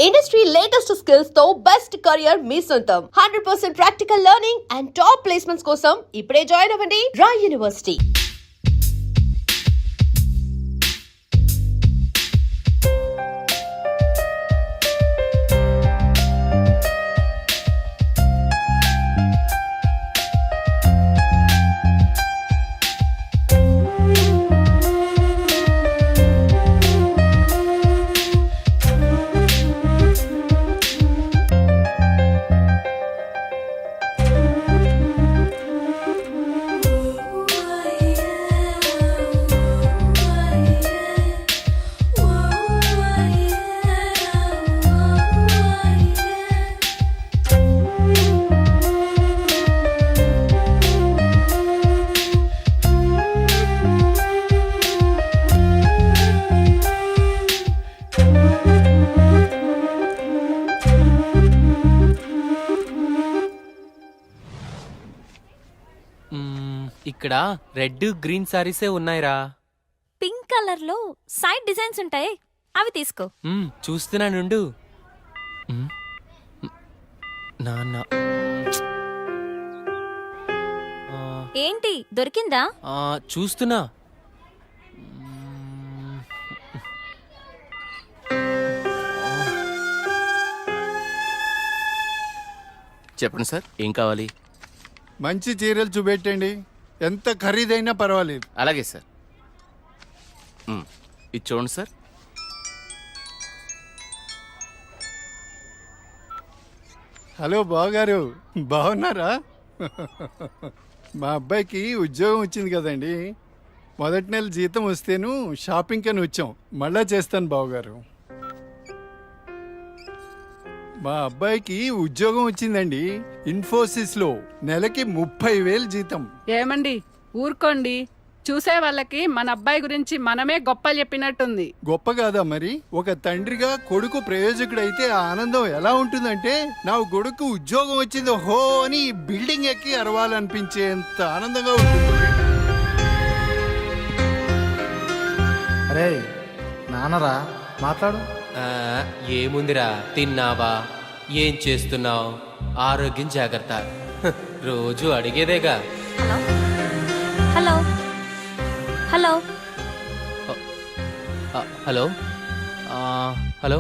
Industry latest skills తో best career మీ సొంతం 100% practical learning and top placements కోసం ఇప్పుడే జాయిన్ అవ్వండి రా యూనివర్సిటీ. ఇక్కడ రెడ్ గ్రీన్ సారీసే ఉన్నాయిరా. పింక్ కలర్ లో సైడ్ డిజైన్స్ ఉంటాయి, అవి తీసుకో. చూస్తున్నానుండు. నాన్న ఏంటి దొరికిందా? చూస్తున్నా. చెప్పండి సార్, ఏం కావాలి? మంచి చీరలు చూపెట్టండి, ఎంత ఖరీదైనా పర్వాలేదు. అలాగే సార్. ఇది చూడండి సార్. హలో బావగారు, బాగున్నారా? మా అబ్బాయికి ఉద్యోగం వచ్చింది కదండి. మొదటి నెల జీతం వస్తేను షాపింగ్ అని వచ్చాం. మళ్ళా చేస్తాను బావగారు. మా అబ్బాయికి ఉద్యోగం వచ్చిందండి, ఇన్ఫోసిస్ లో. నెలకి 30,000 జీతం. ఏమండి ఊరుకోండి, చూసే వాళ్ళకి మన అబ్బాయి గురించి మనమే గొప్ప చెప్పినట్టుంది. గొప్ప కాదా మరి? ఒక తండ్రిగా కొడుకు ప్రయోజకుడైతే ఆ ఆనందం ఎలా ఉంటుందంటే, నా కొడుకు ఉద్యోగం వచ్చింది హో అని బిల్డింగ్ ఎక్కి అరవాలనిపించేంత ఆనందంగా ఉంటుంది. అరే నాన్నరా, మాట్లాడు. ఏముందిరా, తిన్నావా, ఏం చేస్తున్నావు, ఆరోగ్యం జాగ్రత్త, రోజు అడిగేదేగా. హలో హలో హలో హలో,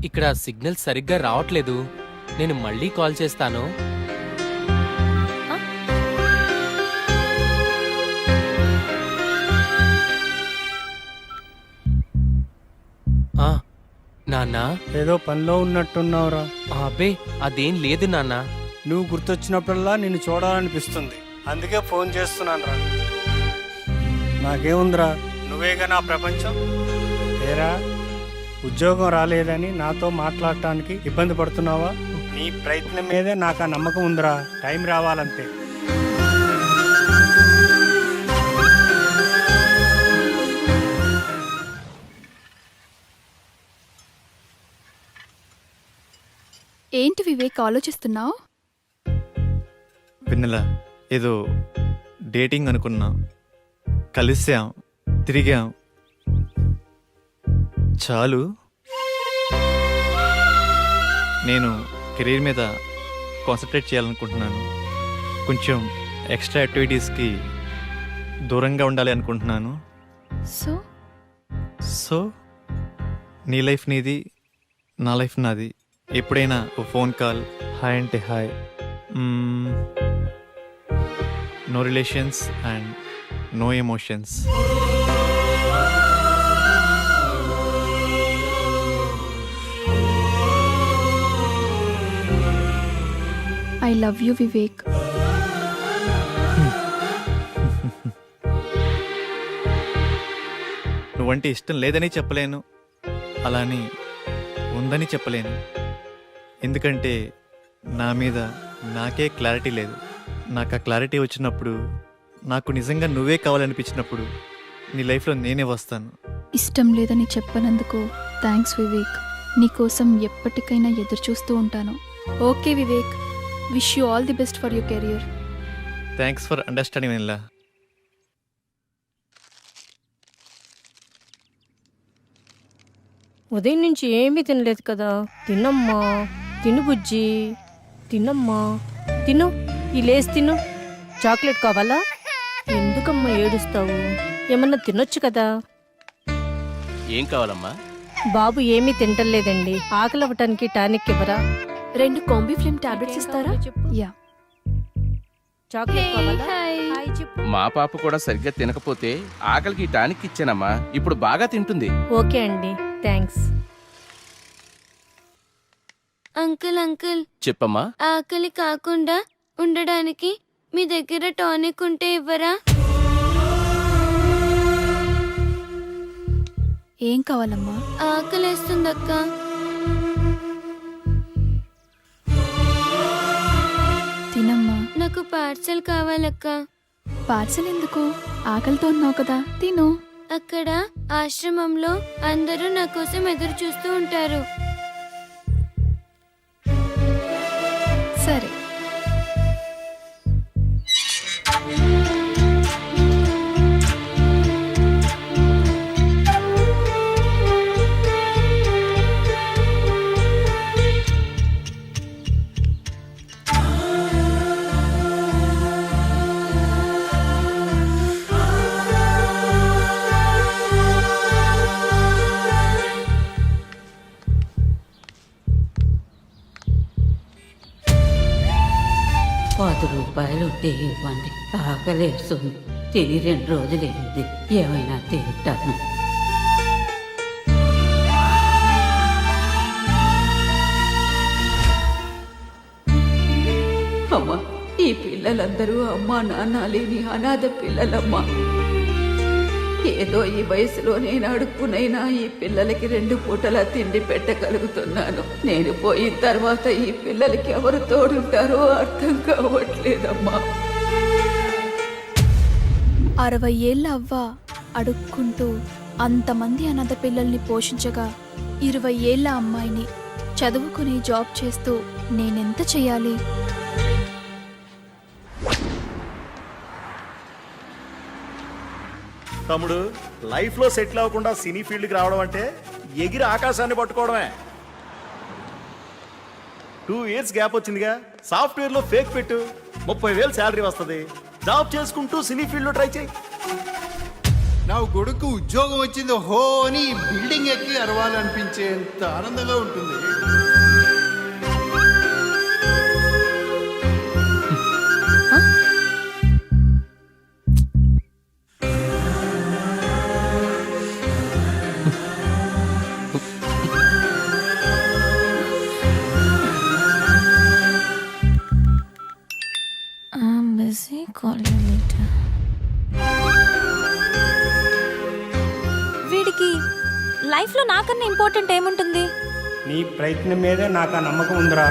ఇక్కడ సిగ్నల్ సరిగ్గా రావట్లేదు, నేను మళ్ళీ కాల్ చేస్తాను. నాన్న, ఏదో పనిలో ఉన్నట్టున్నావురా. అబ్బే అదేం లేదు నాన్న. నువ్వు గుర్తొచ్చినప్పుడల్లా నిన్ను చూడాలనిపిస్తుంది, అందుకే ఫోన్ చేస్తున్నాను రా. నాకేముందిరా, నువ్వేగా నా ప్రపంచం. ఏరా, ఉద్యోగం రాలేదని నాతో మాట్లాడటానికి ఇబ్బంది పడుతున్నావా? నీ ప్రయత్నం మీదే నాకు ఆ నమ్మకం ఉందిరా. టైం రావాలంతే. ఏంటి వివేక్ ఆలోచిస్తున్నావు? పిన్నెల, ఏదో డేటింగ్ అనుకున్నా, కలిసాం, తిరిగాం, చాలు. నేను కెరీర్ మీద కాన్సన్ట్రేట్ చేయాలనుకుంటున్నాను. కొంచెం ఎక్స్ట్రా యాక్టివిటీస్కి దూరంగా ఉండాలి అనుకుంటున్నాను. సో నీ లైఫ్ నీది, నా లైఫ్ నాది. ఎప్పుడైనా ఓ ఫోన్ కాల్, హాయ్ అంటే hi. No relations and no emotions. I love you Vivek. నువ్వంటే ఇష్టం లేదని చెప్పలేను, అలాని ఉందని చెప్పలేను. ఎందుకంటే నా మీద నాకే క్లారిటీ లేదు. నాకు ఆ క్లారిటీ వచ్చినప్పుడు, నాకు నిజంగా నువ్వే కావాలనిపించినప్పుడు నీ లైఫ్లో నేనే వస్తాను. ఇష్టం లేదని చెప్పనందుకు థ్యాంక్స్ వివేక్. నీకోసం ఎప్పటికైనా ఎదురు చూస్తూ ఉంటాను. Okay Vivek, wish you all the best for your career. Thanks for understanding vanilla. ఉదయం నుంచి ఏమీ తినలేదు కదా. తినమ్మా, తిను బుజ్జి, తినమ్మా, తిను. ఈ లేస్ తిను. చాక్లెట్ కావాలా? ఎందుకమ్మా ఏడుస్తావు? ఏమన్నా తినొచ్చు కదా. ఏం కావాలమ్మా? బాబు ఏమీ తింటలేదండి. ఆకలి అవ్వటానికి టానిక్ ఇవ్వరా? 2 కాంబిఫ్లేమ్ టాబ్లెట్స్ ఇస్తారా? యా. చాక్లెట్ కావాలా? హాయ్ చెప్పు. మా పాప కూడా సరిగ్గా తినకపోతే ఆకలికి టానిక్ ఇచ్చానమ్మా. ఇప్పుడు బాగా తింటుంది. ఓకే అండి, థ్యాంక్స్. అంకుల్ అంకుల్, చెప్పమ్మా. ఆకలి కాకుండా ఉండడానికి మీ దగ్గర టానిక్ ఉంటే ఇవ్వరా? ఏం కావాలమ్మా? ఆకలేస్తుందక్క. తినమ్మా. నాకు పార్సల్ కావాలక్క. పార్సల్ ఎందుకు? ఆకలితో ఉన్నావు కదా, తిను. అక్కడ ఆశ్రమంలో అందరూ నా కోసం ఎదురు చూస్తూ ఉంటారు. సరే. ₹10 ఉంటే ఇవ్వండి. ఆకలేస్తుంది. తిని 2 రోజులైంది. ఏమైనా తింటాను. అమ్మా, ఈ పిల్లలందరూ అమ్మా నాన్న లేని అనాథ పిల్లలమ్మా. ఏదో ఈ వయసులో నేను అడుక్కునైనా ఈ పిల్లలకి 2 పూటలా తిండి పెట్టగలుగుతున్నాను. నేను పోయిన తర్వాత ఈ పిల్లలకి ఎవరు తోడుంటారో అర్థం కావట్లేదమ్మా. 60 ఏళ్ళ అవ్వ అడుక్కుంటూ అంతమంది అనాథ పిల్లల్ని పోషించగా 20 ఏళ్ళ అమ్మాయిని చదువుకుని జాబ్ చేస్తూ నేనెంత చెయ్యాలి? తమ్ముడు, లైఫ్లో సెటిల్ అవ్వకుండా సినీ ఫీల్డ్కి రావడం అంటే ఎగిరి ఆకాశాన్ని పట్టుకోవడమే. 2 ఇయర్స్ గ్యాప్ వచ్చిందిగా. సాఫ్ట్వేర్లో ఫేక్ పెట్టు, 30,000 శాలరీ వస్తుంది. జాబ్ చేసుకుంటూ సినీ ఫీల్డ్లో ట్రై చేయి. నా కొడుకు ఉద్యోగం వచ్చింది హో అని బిల్డింగ్ ఎక్కి అరవాలనిపించేంత ఆనందంగా ఉంటుంది. వీడికి లైఫ్లో నాకన్నా ఇంపార్టెంట్ ఏముంటుంది? నీ ప్రయత్నం మీదే నాకు ఆ నమ్మకం ఉందిరా.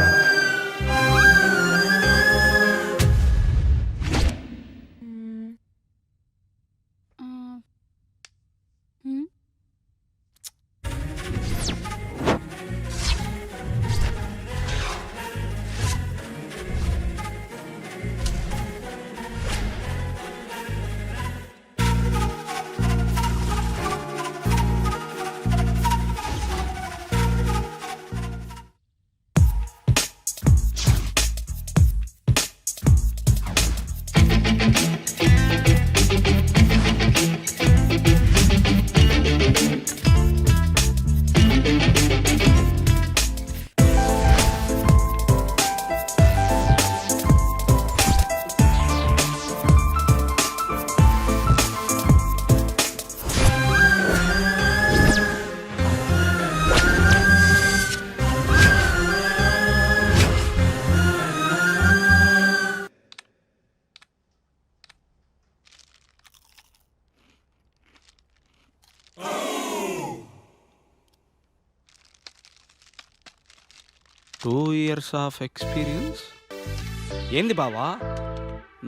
Two years of experience. ఏంది బావా,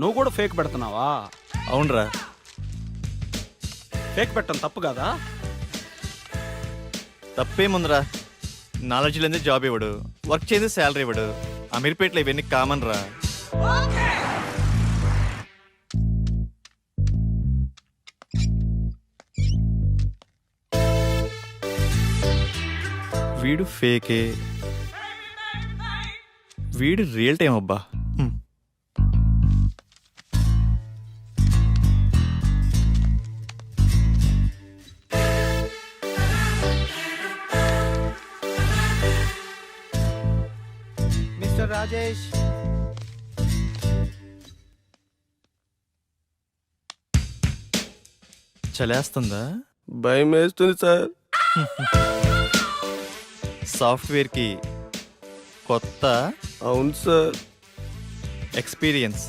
నువ్వు కూడా ఫేక్ పెడుతున్నావా? అవునరా. ఫేక్ పెట్టడం తప్పు కదా? తప్పేముందిరా, నాలెడ్జ్ లేని జాబ్ ఇవ్వడు, వర్క్ చేసి శాలరీ ఇవ్వడు. అమీర్పేటలో ఇవన్నీ కామన్ రా. వీడు ఫేకే, వీడు రియల్ టైం అబ్బా. మిస్టర్ రాజేష్, చలేస్తుందా? భయం వేస్తుంది సార్. సాఫ్ట్వేర్కి కొత్త. అవును సార్. ఎక్స్పీరియన్స్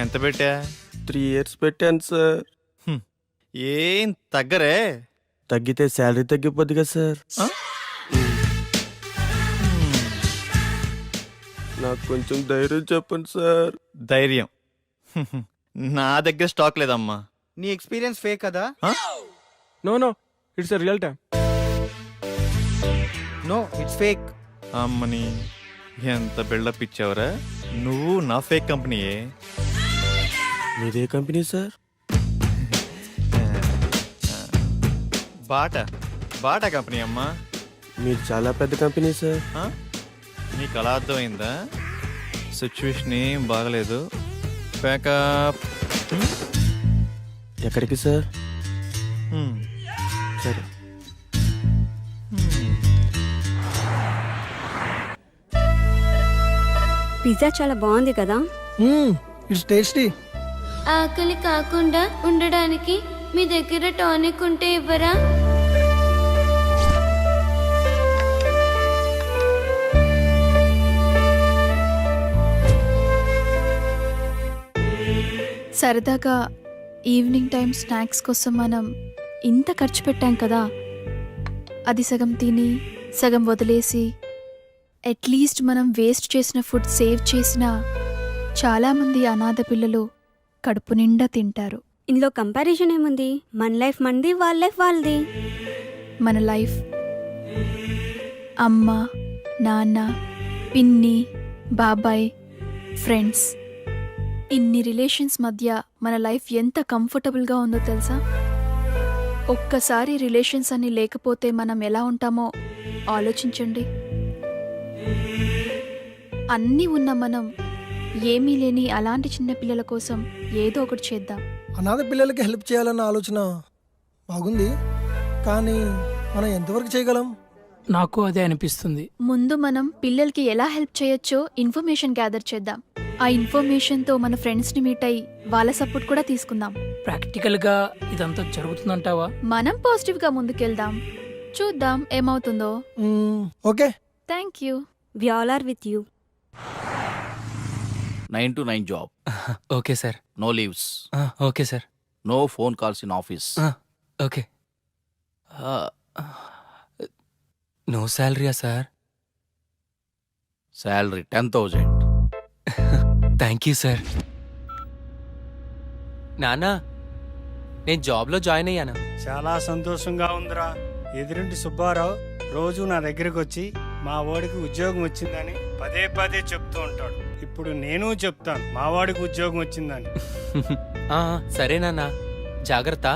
ఎంత పెట్టా? 3 years పెట్టాను సార్. ఏం తగ్గరే? తగ్గితే శాలరీ తగ్గిపోద్ది కదా సార్. నాకు కొంచెం ధైర్యం చెప్పండి సార్. ధైర్యం నా దగ్గర స్టాక్ లేదమ్మా. నీ ఎక్స్పీరియన్స్ ఫేక్ కదా? No it's real time. No, it's fake. అమ్మని ఎంత బిల్డప్ ఇచ్చావురా నువ్వు. నా ఫేక్ కంపెనీయే. మీదే కంపెనీ సార్? బాటా కంపెనీ అమ్మా. మీరు చాలా పెద్ద కంపెనీ సార్. నీకు అలా అర్థమైందా? సిచ్యువేషన్ ఏం బాగలేదు. ప్యాకప్. ఎక్కడికి సార్? సరే. పిజ్జా చాలా బాగుంది కదా? It's tasty. ఆకలి కాకుండా ఉండడానికి మీ దగ్గర టానిక్ ఉంటే ఇవ్వరా? సరదాగా ఈవినింగ్ టైం స్నాక్స్ కోసం మనం ఇంత ఖర్చు పెట్టాం కదా, అది సగం తిని సగం వదిలేసి అట్లీస్ట్ మనం వేస్ట్ చేసిన ఫుడ్ సేవ్ చేసిన చాలామంది అనాథ పిల్లలు కడుపు నిండా తింటారు. ఇందులో కంపారిజన్ ఏముంది? మన లైఫ్ మనది, వాళ్ళ లైఫ్ వాళ్ళది. మన లైఫ్ అమ్మ, నాన్న, పిన్ని, బాబాయ్, ఫ్రెండ్స్, ఇన్ని రిలేషన్స్ మధ్య మన లైఫ్ ఎంత కంఫర్టబుల్గా ఉందో తెలుసా? ఒక్కసారి రిలేషన్స్ అన్ని లేకపోతే మనం ఎలా ఉంటామో ఆలోచించండి. అన్నీ ఉన్న మనం ఏమీ లేని అలాంటి చిన్న పిల్లల కోసం ఏదో ఒకటి చేద్దాం. అనాథ పిల్లలకి హెల్ప్ చేయాలన్న ఆలోచన బాగుంది, కానీ మనం ఎంతవరకు చేయగలం? నాకు అదే అనిపిస్తుంది. ముందు మనం పిల్లలకి ఎలా హెల్ప్ చేయొచ్చో ఇన్ఫర్మేషన్ గ్యాదర్ చేద్దాం. ఆ ఇన్ఫర్మేషన్తో మన ఫ్రెండ్స్ని మీట్ అయ్యి వాళ్ళ సపోర్ట్ కూడా తీసుకుందాం. ప్రాక్టికల్ గా ఇదంతా జరుగుతుందంటావా? మనం పాజిటివ్గా ముందుకెళ్దాం, చూద్దాం ఏమవుతుందో. Okay, thank you. We all are with you. 9 to 9 job. Okay sir. No leaves. Okay sir. No phone calls in office. Okay. No శాలరీయా sir? Salary 10,000. Thank you sir. నానా, నేను జాబ్లో జాయిన్ అయ్యాను. చాలా సంతోషంగా ఉందిరా. ఎదురింటి సుబ్బారావు రోజు నా దగ్గరకు వచ్చి మా వాడికి ఉద్యోగం వచ్చిందని పదే పదే చెప్తూ ఉంటాడు. ఇప్పుడు నేను చెప్తాను మా వాడికి ఉద్యోగం వచ్చిందని. సరే నాన్న, జాగ్రత్త,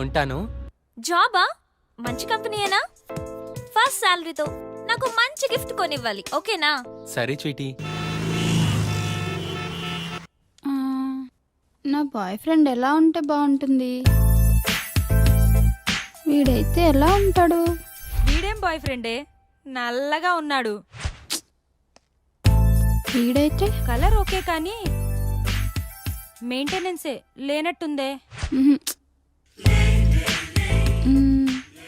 ఉంటాను. జాబా? మంచి కంపెనీయేనా? ఫస్ట్ శాలరీతో నాకు మంచి గిఫ్ట్ కొనివ్వాలి, ఓకేనా? సరే స్వీటీ. నా బాయ్ ఫ్రెండ్ ఎలా ఉంటే బాగుంటుంది? వీడైతే ఎలా ఉంటాడు? వీడేం బాయ్ ఫ్రెండే, నల్లగా ఉన్నాడు. వీడైతే కలర్ ఓకే కానీ మెయింటెనెన్సే లేనట్టుందే.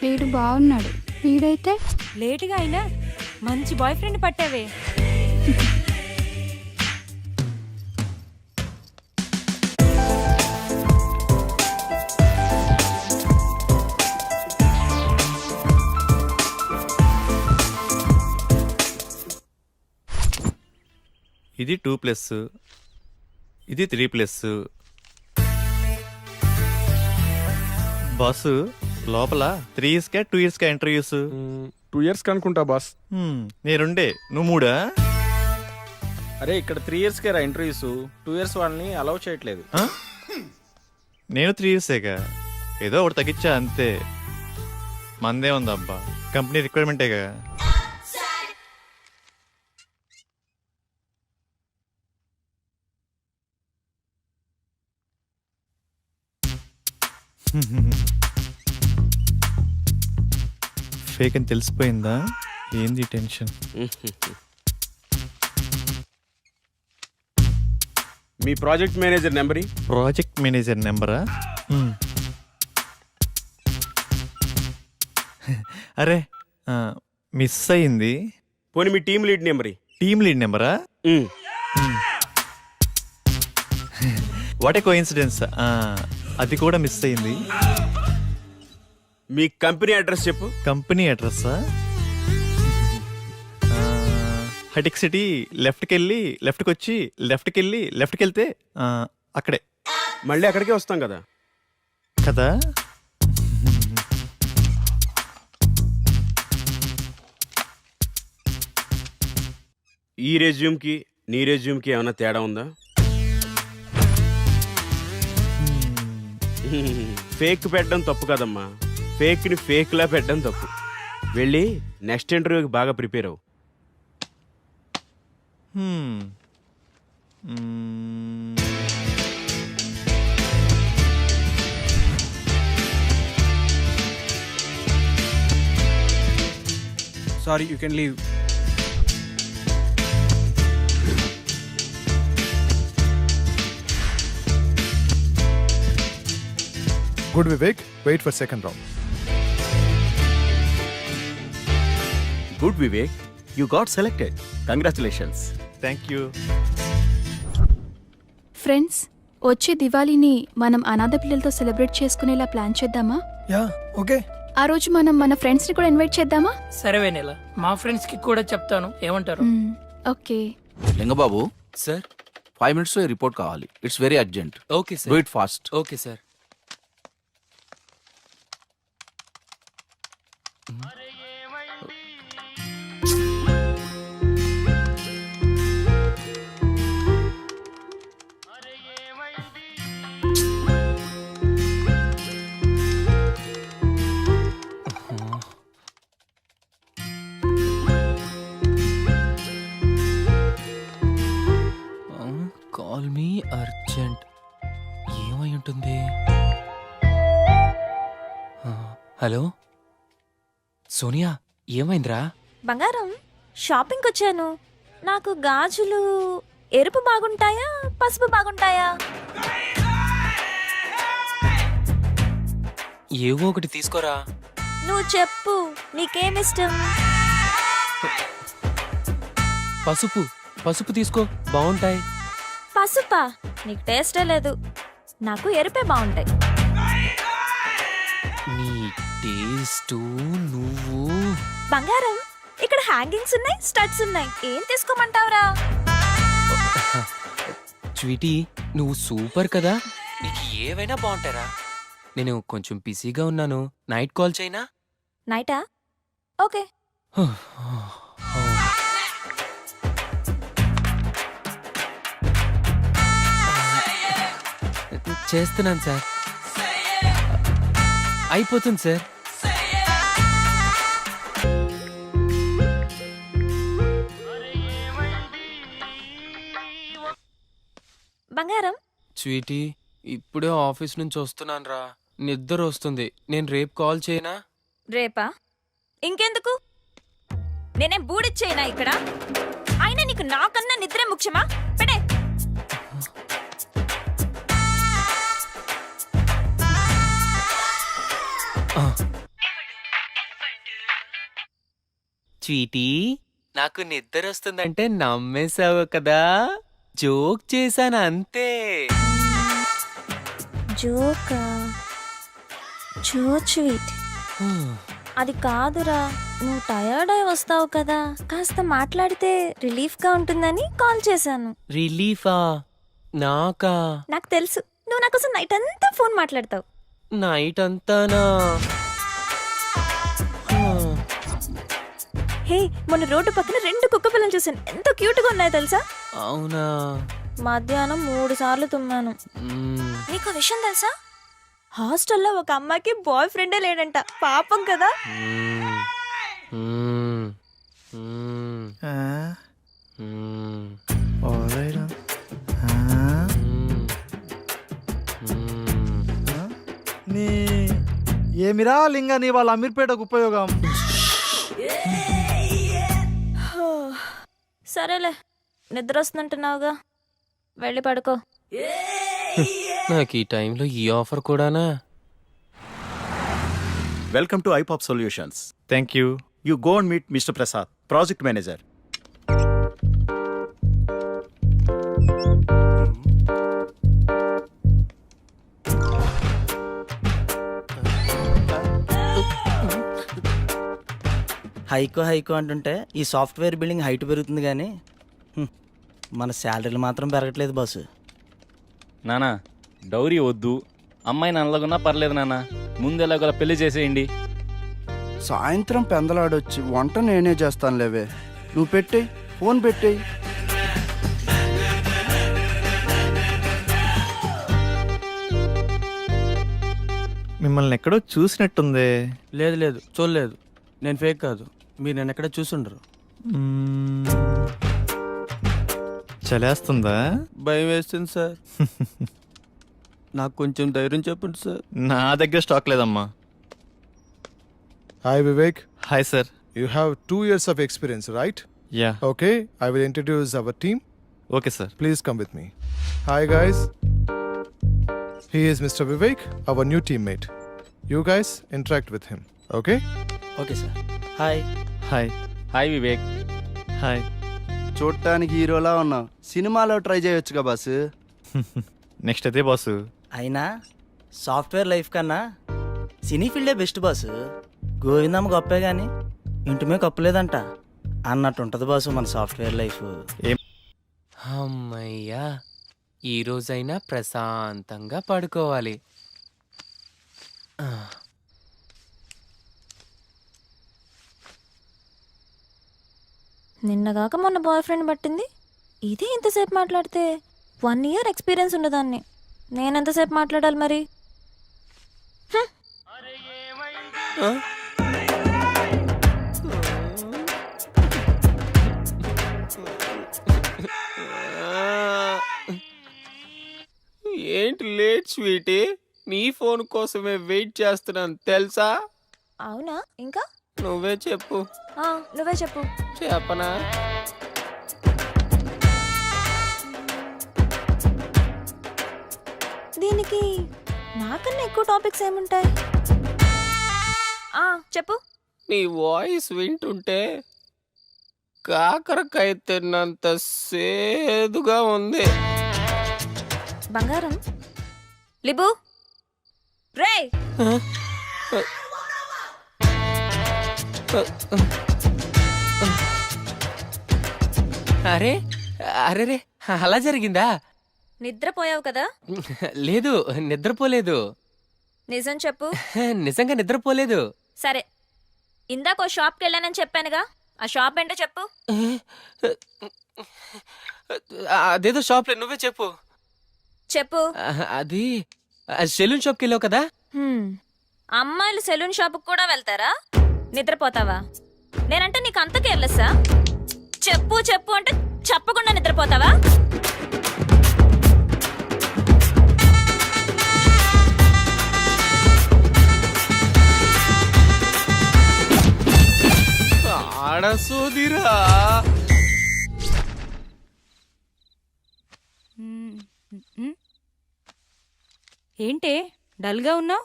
వీడు బాగున్నాడు. వీడైతే లేటుగా అయినా మంచి బాయ్ ఫ్రెండ్ పట్టావే. ఇది 2+, ఇది 3+. బాసు లోపల 3 yearsకా 2 yearsకా ఇంటర్వ్యూస్? 2 years అనుకుంటా బాస్. నేనుండే నువ్వు 3? అరే ఇక్కడ 3 yearsకే రా ఇంటర్వ్యూస్. 2 years వాళ్ళని అలౌ చేయట్లేదు. నేను 3 yearsేగా, ఏదో ఒకటి తగ్గించా అంతే. మందే ఉంది అబ్బా, కంపెనీ రిక్వైర్మెంటేగా. ఫేక్ అని తెలిసిపోయిందా? ఏంది టెన్షన్? మీ project manager number project manager నెంబరా? అరే మిస్ అయింది. పోనీ మీ team lead number team lead నెంబరా? వాట్ ఏ కోఇన్సిడెన్స్, అది కూడా మిస్ అయింది. మీ కంపెనీ అడ్రస్ చెప్పు. కంపెనీ అడ్రస్సా? హటిక్ సిటీ లెఫ్ట్కి వెళ్ళి లెఫ్ట్కి వచ్చి లెఫ్ట్కి వెళ్ళి లెఫ్ట్కి వెళ్తే అక్కడే. మళ్ళీ అక్కడికే వస్తాం కదా. కదా. ఈ రెజ్యూమ్కి నీ రెజ్యూమ్కి ఏమైనా తేడా ఉందా? ఫేక్ పెట్టడం తప్పు కదమ్మా, ఫేక్ని ఫేక్లా పెట్టడం తప్పు. వెళ్ళి నెక్స్ట్ ఇంటర్వ్యూకి బాగా ప్రిపేర్ అవ్వు. Sorry, you can leave. Good Vivek, wait for second round. Good Vivek, you got selected. Congratulations. Thank you. Friends, వచ్చే దివాళీని మనం అనాథ పిల్లలతో సెలబ్రేట్ చేసుకునేలా ప్లాన్ చేద్దామా? Yeah, okay. ఆ రోజు మనం మన ఫ్రెండ్స్ ని కూడా ఇన్వైట్ చేద్దామా? సరే వెనెల, మా ఫ్రెండ్స్ కి కూడా చెప్తాను, ఏమంటారు? ఓకే. లింగబాబు, సార్ 5 minutes లో రిపోర్ట్ కావాలి. It's very urgent. Okay do sir. It fast. Okay sir. Call me urgent. ఏమై ఉంటుంది? హలో సోనియా, ఏమైందిరా? బంగారం, షాపింగ్కి వచ్చాను. నాకు గాజులు ఎరుపు బాగుంటాయా పసుపు బాగుంటాయా? ఏవో ఒకటి తీసుకోరా. నువ్వు చెప్పు, నీకేమిష్టం? పసుపు పసుపు తీసుకో, బాగుంటాయి. పసుపా? నీకు టేస్టే లేదు. నాకు ఎరుపే బాగుంటాయి. నీ టేస్ట్ నువ్వు. బంగారం, ఇక్కడ హ్యాంగింగ్స్ ఉన్నాయి, స్టడ్స్ ఉన్నాయి. ఏం తీసుకోమంటావురా? స్వీటీ, నువ్వు సూపర్ కదా, నీకు ఏవైనా బాగుంటారా. నేను కొంచెం బిజీగా ఉన్నాను, నైట్ కాల్ చేయనా? నైటా? ఓకే. చేస్తున్నాను సార్. అయిపోతుంది సార్. బంగారం, స్వీటీ, ఇప్పుడే ఆఫీస్ నుంచి వస్తున్నాను రా, నిద్ర వస్తుంది. నేను రేపు కాల్ చేయనా? రేపా? ఇంకెందుకు? నేనేం బూడిచ్చేయనా ఇక్కడ? అయినా నీకు నాకన్నా నిద్రే ముఖ్యమా? పెడే. స్వీటీ, నాకు నిద్ర వస్తుందంటే నమ్మేశావు కదా, జోక్ చేశాను అంతే. జోకా? So sweet. అది కాదురా, నువ్వు టయర్డ్ అయి వస్తావు కదా, కాస్త మాట్లాడితే రిలీఫ్ గా ఉంటుందని కాల్ చేశాను. రిలీఫా? నాకా? నాకు తెలుసు, నువ్వు నా కోసం నైట్ అంతా ఫోన్ మాట్లాడతావు. నైట్ అంతానా? హే, మొన్న రోడ్డు పక్కన 2 కుక్క పిల్లలు చూసాను, ఎంత క్యూట్ గా ఉన్నాయో తెలుసా? అవునా? మధ్యాహ్నం 3 సార్లు తుమ్మాను. మ్మ్. నీకు విషయం తెలుసా? హాస్టల్లో ఒక అమ్మాయికి బాయ్ ఫ్రెండే లేడంట. పాపం కదా. నీ ఏమిరా లింగ నీ వాళ్ళ అమీర్పేటకు ఉపయోగం. సరేలే, నిద్ర వస్తుందంటున్నావుగా, వెళ్ళి పడుకో. నాకు ఈ టైంలో ఈ ఆఫర్ కూడానా? Welcome to iPop solutions. Thank you. You go and meet mister Prasad, project manager. హైకో అంటుంటే ఈ సాఫ్ట్వేర్ బిల్డింగ్ హైట్ పెరుగుతుంది కానీ మన శాలరీలు మాత్రం పెరగట్లేదు బాసు. నానా డౌరీ వద్దు, అమ్మాయిని అనలాగున్నా పర్లేదు నాన్న, ముందెలాగోలా పెళ్లి చేసేయండి. సాయంత్రం పెందలాడొచ్చి వంట నేనే చేస్తాను లేవే, నువ్వు పెట్టేయి, ఫోన్ పెట్టేయి. మిమ్మల్ని ఎక్కడో చూసినట్టుంది. లేదు లేదు చూడలేదు, నేను ఫేక్ కాదు, మీరు నేను ఎక్కడ చూసుండరు. చలేస్తుందా? భయం వేస్తుంది సార్. నాకు కొంచెం ధైర్యం చెప్పండి సార్. నా దగ్గర స్టాక్ లేదమ్మా. Hi Vivek, hi sir. you have 2 years of experience, right? Yeah. Okay, I will introduce our team. Okay sir. Please come with me. Hi guys, he is Mr. Vivek, our new teammate. You guys interact with him, okay? Okay sir. Hi. Hi. Hi Vivek. Hi. చూడటానికి హీరోలా ఉన్నావు, సినిమాలో try చేయొచ్చుగా boss. Next అదే boss. అయినా software life కన్నా సినీ ఫీల్డే best boss. Govindamma గొప్పే కానీ ఇంటిమే కప్పులేదంట అన్నట్టు ఉంటుంది బాసు మన సాఫ్ట్వేర్ లైఫ్. అమ్మయ్యా, ఈ రోజైనా ప్రశాంతంగా పడుకోవాలి. నిన్నగాక మొన్న బాయ్ ఫ్రెండ్ పట్టింది, ఇదే ఇంతసేపు మాట్లాడితే 1 year ఎక్స్పీరియన్స్ ఉండదాన్ని. నేనెంతసేపు మాట్లాడాలి మరి? ఏంటి లేట్ స్వీటీ? నీ ఫోన్ కోసమే వెయిట్ చేస్తున్నాను తెలుసా? అవునా? ఇంకా నువ్వే చెప్పు. నువ్వే చెప్పు. చెప్పనా? దీనికి నాకన్నా ఎక్కువ టాపిక్స్ ఏముంటాయి? చెప్పు. నీ వాయిస్ వింటుంటే కాకరకాయ తిన్నంత సేదుగా ఉంది. బంగారం లిబు రే. అరే అరే రే, అలా జరిగిందా? నిద్రపోయావు కదా? లేదు, నిద్రపోలేదు. నిజం చెప్పు. నిజంగా నిద్రపోలేదు. సరే, ఇందాక షాప్కి వెళ్ళానని చెప్పానుగా, ఆ షాప్ ఏంటో చెప్పు. అదేదో షాప్లో, నువ్వే చెప్పు. చెప్పు. అది సెలూన్ షాప్కి వెళ్ళావు కదా? అమ్మాయిలు సెలూన్ షాప్కి కూడా వెళ్తారా? నిద్రపోతావా? నేనంటే నీకు అంత కేర్లెస్సా? చెప్పు చెప్పు అంటే చెప్పకుండా నిద్రపోతావా? ఆడసోదిరా. ఏంటే డల్గా ఉన్నావు?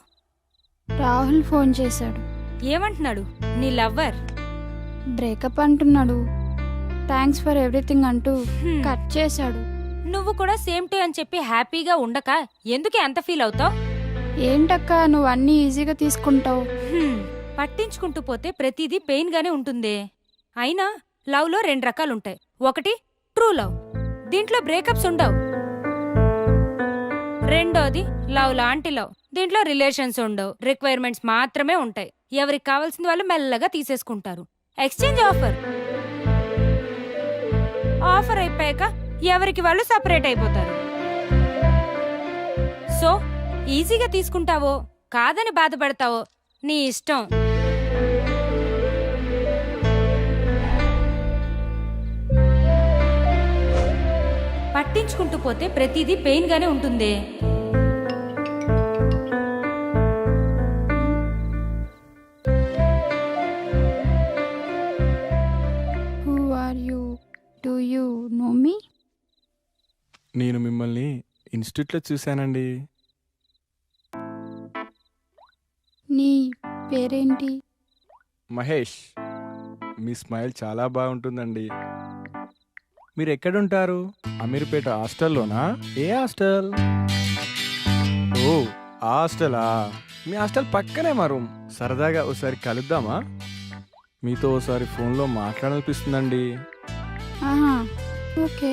రాహుల్ ఫోన్ చేశాడు. ఏమంటున్నాడు నీ లవ్వర్? బ్రేకప్ అంటున్నాడు. థ్యాంక్స్ ఫర్ ఎవ్రీథింగ్ అంటూ కట్ చేశాడు. నువ్వు కూడా సేమ్ టు అని చెప్పి హ్యాపీగా ఉండక ఎందుకే అంత ఫీల్ అవుతావు? ఏంటక్క నువ్వు అన్నీ ఈజీగా తీసుకుంటావు? పట్టించుకుంటూ పోతే ప్రతిదీ పెయిన్ గానే ఉంటుంది. అయినా లవ్ లో 2 రకాలుంటాయి. ఒకటి ట్రూ లవ్, దీంట్లో బ్రేకప్స్ ఉండవు. రెండోది లవ్ లాంటి లవ్, దీంట్లో రిలేషన్స్ ఉండవు, రిక్వైర్మెంట్స్ మాత్రమే ఉంటాయి. ఎవరికి కావాల్సింది వాళ్ళు మెల్లగా తీసేసుకుంటారు. Exchange offer. ఆఫర్ అయిపోయాక ఎవరికి వాళ్ళు సపరేట్ అయిపోతారు. సో ఈజీగా తీసుకుంటావో కాదని బాధపడతావో నీ ఇష్టం. పట్టించుకుంటూ పోతే ప్రతిదీ పెయిన్ గానే ఉంటుంది. Who are you? Do you know me? నేను మిమ్మల్ని ఇన్స్టిట్యూట్లో చూశానండి. నీ పేరేంటి? మహేష్. మీ స్మైల్ చాలా బాగుంటుందండి. మీరు ఎక్కడుంటారు? అమీర్పేట హాస్టల్లోనా? ఏ హాస్టల్? ఓ ఆ హాస్టలా? మీ హాస్టల్ పక్కనే మా రూమ్. సరదాగా ఒకసారి కలుద్దామా? మీతో ఒకసారి ఫోన్లో మాట్లాడాలనిపిస్తుందండి. ఆహా, ఓకే.